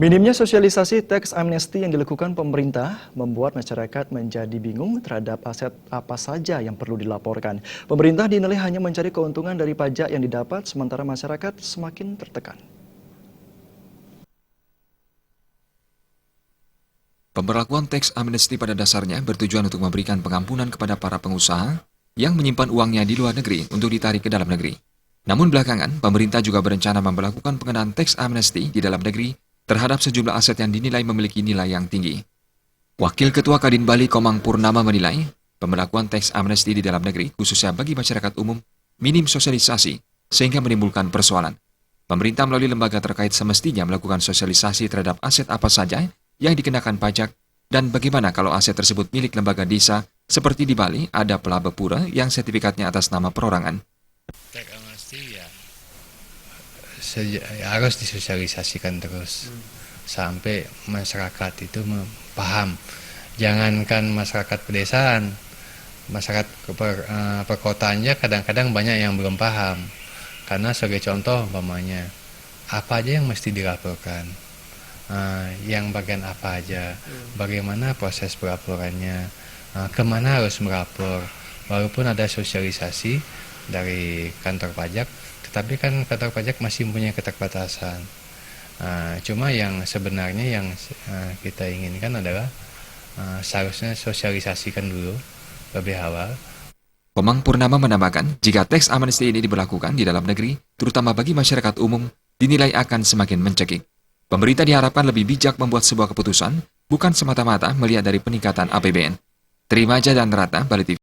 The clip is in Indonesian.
Minimnya sosialisasi teks amnesti yang dilakukan pemerintah membuat masyarakat menjadi bingung terhadap aset apa saja yang perlu dilaporkan. Pemerintah dinilai hanya mencari keuntungan dari pajak yang didapat, sementara masyarakat semakin tertekan. Pemberlakuan teks amnesti pada dasarnya bertujuan untuk memberikan pengampunan kepada para pengusaha yang menyimpan uangnya di luar negeri untuk ditarik ke dalam negeri. Namun belakangan, pemerintah juga berencana memberlakukan pengenaan teks amnesti di dalam negeri terhadap sejumlah aset yang dinilai memiliki nilai yang tinggi. Wakil Ketua Kadin Bali Komang Purnama menilai, pemberlakuan teks amnesti di dalam negeri, khususnya bagi masyarakat umum, minim sosialisasi, sehingga menimbulkan persoalan. Pemerintah melalui lembaga terkait semestinya melakukan sosialisasi terhadap aset apa saja yang dikenakan pajak, dan bagaimana kalau aset tersebut milik lembaga desa, seperti di Bali ada Pelabepura yang sertifikatnya atas nama perorangan. Teks amnesti ya harus disosialisasikan terus sampai masyarakat itu paham. Jangankan masyarakat pedesaan, masyarakat perkotaannya kadang-kadang banyak yang belum paham. Karena sebagai contoh umpamanya, apa aja yang mesti dilaporkan, yang bagian apa aja, bagaimana proses pelaporannya, kemana harus melapor. Walaupun ada sosialisasi dari kantor pajak, tetapi kan kantor pajak masih punya keterbatasan. Cuma yang sebenarnya yang kita inginkan adalah seharusnya sosialisasikan dulu lebih awal. Komang Purnama menambahkan, jika teks amnesti ini diberlakukan di dalam negeri, terutama bagi masyarakat umum, dinilai akan semakin mencekik. Pemerintah diharapkan lebih bijak membuat sebuah keputusan, bukan semata-mata melihat dari peningkatan APBN. Terima aja dan rata, Bali TV.